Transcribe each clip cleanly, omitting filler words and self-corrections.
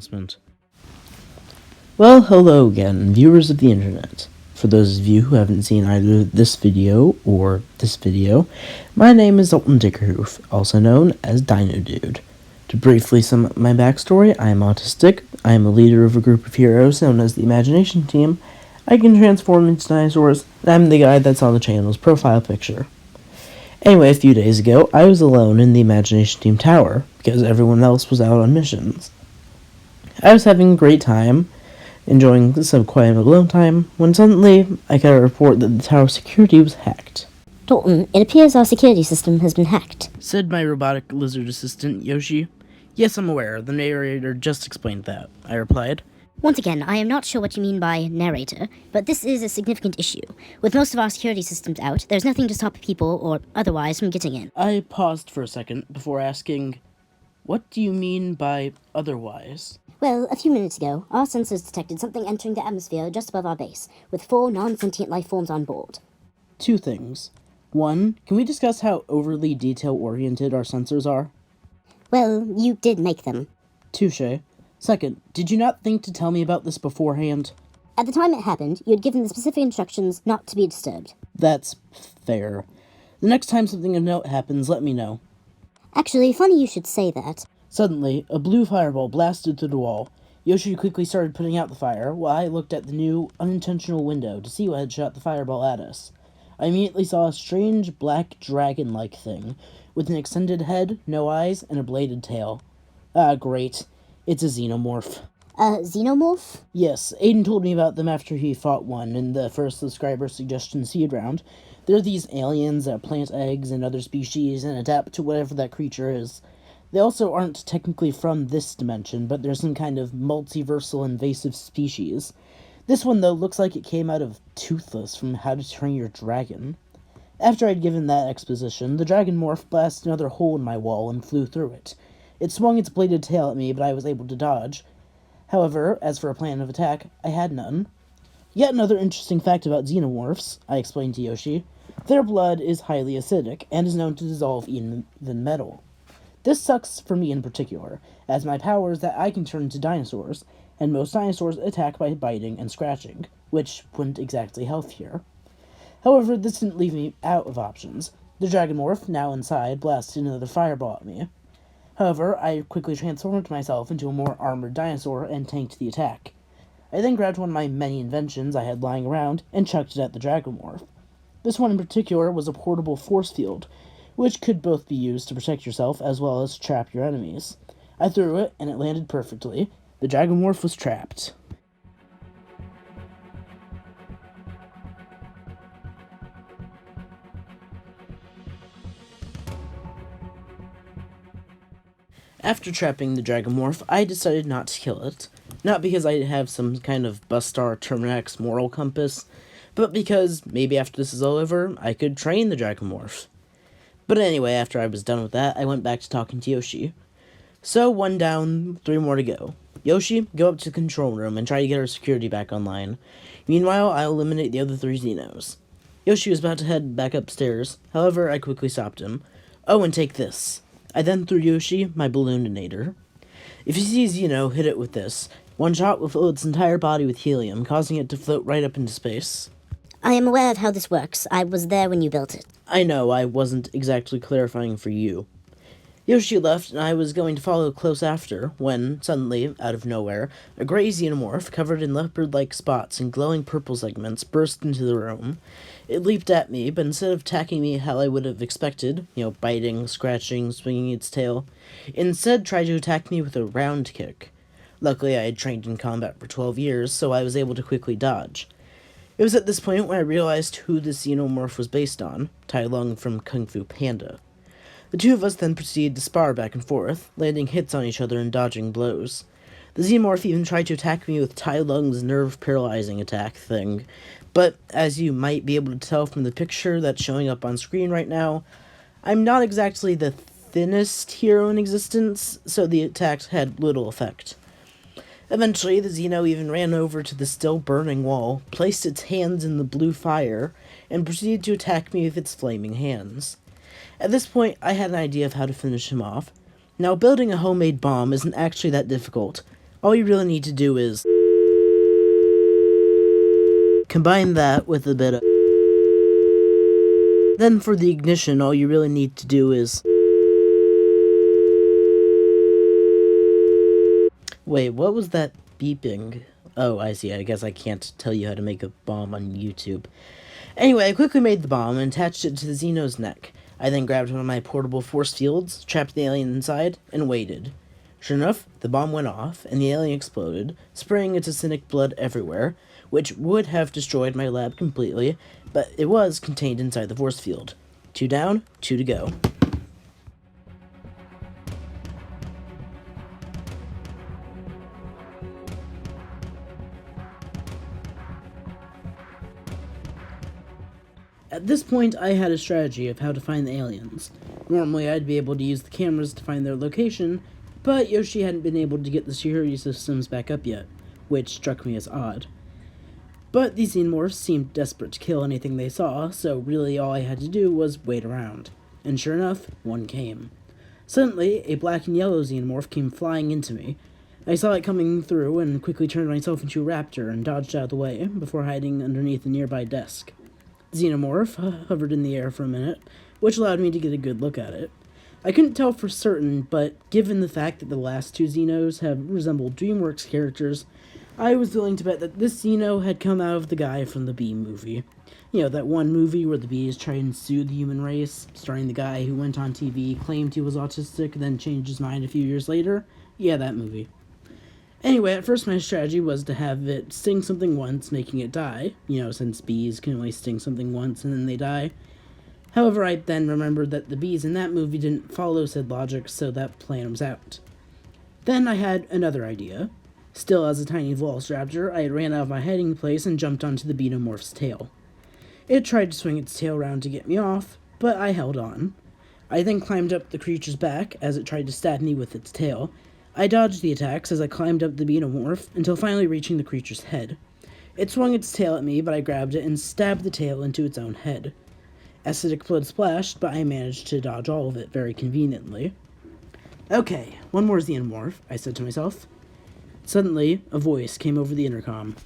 announcement. Well, hello again, viewers of the internet. For those of you who haven't seen either this video or this video, my name is Zoltan Dickerhoof, also known as Dino Dude. To briefly sum up my backstory, I am autistic, I am a leader of a group of heroes known as the Imagination Team, I can transform into dinosaurs, and I'm the guy that's on the channel's profile picture. Anyway, a few days ago, I was alone in the Imagination Team tower, because everyone else was out on missions. I was having a great time, enjoying some quiet alone time, when suddenly I got a report that the tower security was hacked. Dalton, it appears our security system has been hacked, Said my robotic lizard assistant, Yoshi. Yes, I'm aware. The narrator just explained that, I replied. Once again, I am not sure what you mean by narrator, but this is a significant issue. With most of our security systems out, there's nothing to stop people or otherwise from getting in. I paused for a second before asking, what do you mean by otherwise? Well, a few minutes ago, our sensors detected something entering the atmosphere just above our base, with 4 non-sentient life forms on board. 2 things. 1, can we discuss how overly detail-oriented our sensors are? Well, you did make them. Touché. 2nd, did you not think to tell me about this beforehand? At the time it happened, you had given the specific instructions not to be disturbed. That's fair. The next time something of note happens, let me know. Actually, funny you should say that. Suddenly, a blue fireball blasted through the wall. Yoshi quickly started putting out the fire, while I looked at the new, unintentional window to see what had shot the fireball at us. I immediately saw a strange, black dragon-like thing, with an extended head, no eyes, and a bladed tail. Ah, great. It's a Xenomorph. Xenomorph? Yes, Aiden told me about them after he fought one in the first subscriber suggestion seed round. They're these aliens that plant eggs in other species and adapt to whatever that creature is. They also aren't technically from this dimension, but they're some kind of multiversal invasive species. This one, though, looks like it came out of Toothless from How to Train Your Dragon. After I'd given that exposition, the dragon morph blasted another hole in my wall and flew through it. It swung its bladed tail at me, but I was able to dodge. However, as for a plan of attack, I had none. Yet another interesting fact about xenomorphs, I explained to Yoshi. Their blood is highly acidic, and is known to dissolve even metal. This sucks for me in particular, as my power is that I can turn into dinosaurs, and most dinosaurs attack by biting and scratching, which wouldn't exactly help here. However, this didn't leave me out of options. The dragon morph, now inside, blasted another fireball at me. However, I quickly transformed myself into a more armored dinosaur and tanked the attack. I then grabbed one of my many inventions I had lying around and chucked it at the dragon morph. This one in particular was a portable force field, which could both be used to protect yourself as well as trap your enemies. I threw it, and it landed perfectly. The dragon morph was trapped. After trapping the dragon morph, I decided not to kill it. Not because I have some kind of Bustar Terminax moral compass, but because maybe after this is all over, I could train the dragon morph. But anyway, after I was done with that, I went back to talking to Yoshi. So, 1 down, 3 more to go. Yoshi, go up to the control room and try to get our security back online. Meanwhile, I'll eliminate the other 3 Xenos. Yoshi was about to head back upstairs, however, I quickly stopped him. Oh, and take this. I then threw Yoshi my ballooninator. If you see Xeno, hit it with this. One shot will fill its entire body with helium, causing it to float right up into space. I am aware of how this works. I was there when you built it. I know, I wasn't exactly clarifying for you. Yoshi left, and I was going to follow close after, when, suddenly, out of nowhere, a gray xenomorph covered in leopard-like spots and glowing purple segments burst into the room. It leaped at me, but instead of attacking me how I would have expected, biting, scratching, swinging its tail, it instead tried to attack me with a round kick. Luckily, I had trained in combat for 12 years, so I was able to quickly dodge. It was at this point when I realized who this xenomorph was based on, Tai Lung from Kung Fu Panda. The 2 of us then proceeded to spar back and forth, landing hits on each other and dodging blows. The xenomorph even tried to attack me with Tai Lung's nerve-paralyzing attack thing, but as you might be able to tell from the picture that's showing up on screen right now, I'm not exactly the thinnest hero in existence, so the attacks had little effect. Eventually, the Xeno even ran over to the still burning wall, placed its hands in the blue fire, and proceeded to attack me with its flaming hands. At this point, I had an idea of how to finish him off. Now, building a homemade bomb isn't actually that difficult. All you really need to do is combine that with a bit of... Then for the ignition, all you really need to do is... Wait, what was that beeping? Oh, I see. I guess I can't tell you how to make a bomb on YouTube. Anyway, I quickly made the bomb and attached it to the Xeno's neck. I then grabbed one of my portable force fields, trapped the alien inside, and waited. Sure enough, the bomb went off, and the alien exploded, spraying its acidic blood everywhere, which would have destroyed my lab completely, but it was contained inside the force field. 2 down, 2 to go. At this point, I had a strategy of how to find the aliens. Normally, I'd be able to use the cameras to find their location, but Yoshi hadn't been able to get the security systems back up yet, which struck me as odd. But these Xenomorphs seemed desperate to kill anything they saw, so really all I had to do was wait around. And sure enough, one came. Suddenly, a black and yellow Xenomorph came flying into me. I saw it coming through and quickly turned myself into a raptor and dodged out of the way before hiding underneath a nearby desk. Xenomorph hovered in the air for a minute, which allowed me to get a good look at it. I couldn't tell for certain, but given the fact that the last 2 Xenos have resembled Dreamworks characters, I was willing to bet that this Xeno had come out of the guy from the Bee movie. You know, that one movie where the bees try and sue the human race, starring the guy who went on TV, claimed he was autistic, then changed his mind a few years later? Yeah, that movie. Anyway, at first my strategy was to have it sting something once, making it die, since bees can only sting something once and then they die. However, I then remembered that the bees in that movie didn't follow said logic, so that plan was out. Then I had another idea. Still as a tiny velociraptor, I ran out of my hiding place and jumped onto the Xenomorph's tail. It tried to swing its tail around to get me off, but I held on. I then climbed up the creature's back as it tried to stab me with its tail. I dodged the attacks as I climbed up the Xenomorph until finally reaching the creature's head. It swung its tail at me, but I grabbed it and stabbed the tail into its own head. Acidic blood splashed, but I managed to dodge all of it very conveniently. Okay, one more Xenomorph, I said to myself. Suddenly, a voice came over the intercom.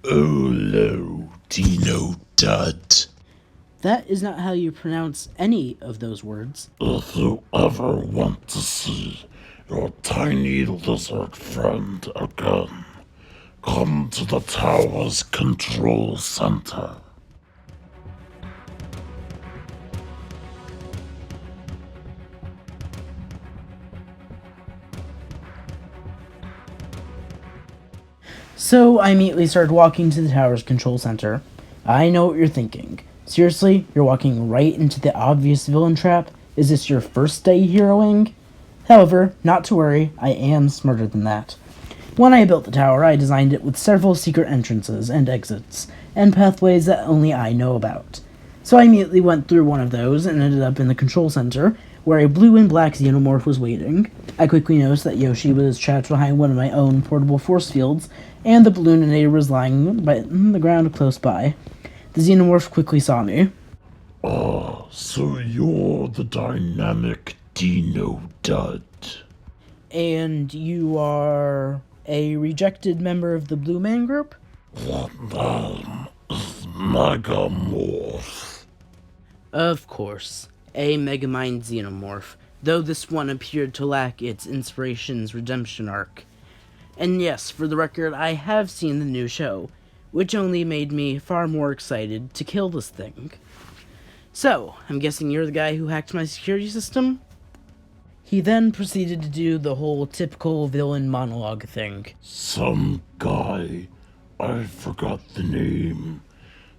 Hello, N.E.R.D. That is not how you pronounce any of those words. If you ever want to see your tiny lizard friend again, come to the tower's control center. So I immediately started walking to the tower's control center. I know what you're thinking. Seriously, you're walking right into the obvious villain trap? Is this your first day heroing? However, not to worry, I am smarter than that. When I built the tower, I designed it with several secret entrances and exits, and pathways that only I know about. So I immediately went through one of those and ended up in the control center, where a blue and black Xenomorph was waiting. I quickly noticed that Yoshi was trapped behind one of my own portable force fields, and the Ballooninator was lying on the ground close by. The Xenomorph quickly saw me. So you're the dynamic Dino-Dud. And you are a rejected member of the Blue Man Group? The name is Megamorph. Of course, a Megamind Xenomorph, though this one appeared to lack its Inspiration's redemption arc. And yes, for the record, I have seen the new show, which only made me far more excited to kill this thing. So, I'm guessing you're the guy who hacked my security system? He then proceeded to do the whole typical villain monologue thing. Some guy, I forgot the name,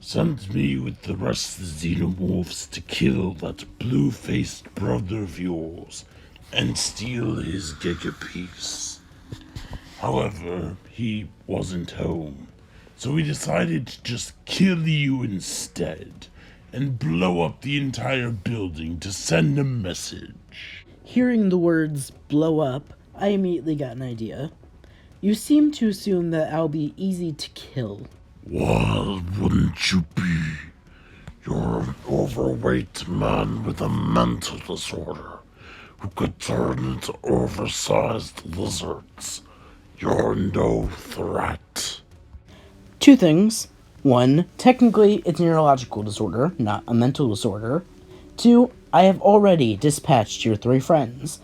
sent me with the rest of the Xenomorphs to kill that blue-faced brother of yours and steal his gigapiece. However, he wasn't home, so we decided to just kill you instead and blow up the entire building to send a message. Hearing the words blow up, I immediately got an idea. You seem to assume that I'll be easy to kill. Why wouldn't you be? You're an overweight man with a mental disorder who could turn into oversized lizards. You're no threat. Two things. One, technically it's a neurological disorder, not a mental disorder. Two, I have already dispatched your 3 friends.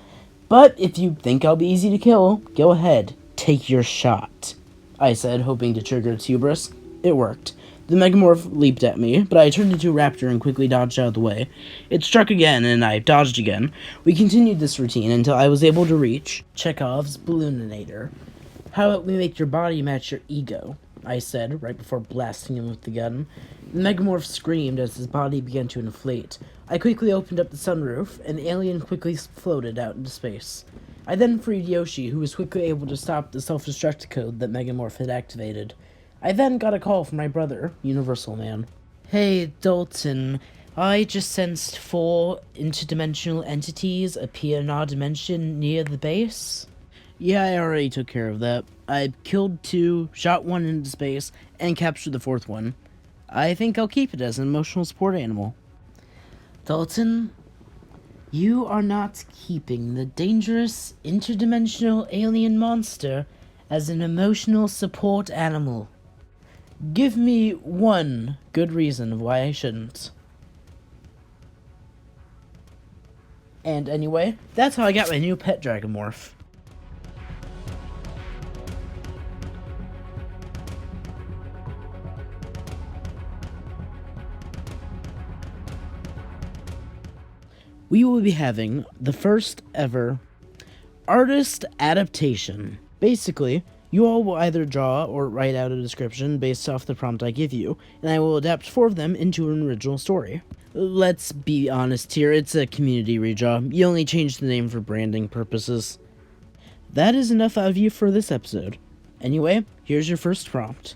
But if you think I'll be easy to kill, go ahead, take your shot, I said, hoping to trigger its hubris. It worked. The Megamorph leaped at me, but I turned into a raptor and quickly dodged out of the way. It struck again, and I dodged again. We continued this routine until I was able to reach Chekhov's ballooninator. How about we make your body match your ego, I said, right before blasting him with the gun. The Megamorph screamed as his body began to inflate. I quickly opened up the sunroof, and the alien quickly floated out into space. I then freed Yoshi, who was quickly able to stop the self-destruct code that Megamorph had activated. I then got a call from my brother, Universal Man. Hey, Dalton. I just sensed 4 interdimensional entities appear in our dimension near the base. Yeah, I already took care of that. I killed 2, shot 1 into space, and captured the 4th one. I think I'll keep it as an emotional support animal. Dalton, you are not keeping the dangerous interdimensional alien monster as an emotional support animal. Give me one good reason why I shouldn't. And anyway, that's how I got my new pet Dragonmorph. We will be having the first ever artist adaptation. Basically, you all will either draw or write out a description based off the prompt I give you, and I will adapt 4 of them into an original story. Let's be honest here, it's a community redraw. You only changed the name for branding purposes. That is enough out of you for this episode. Anyway, here's your first prompt.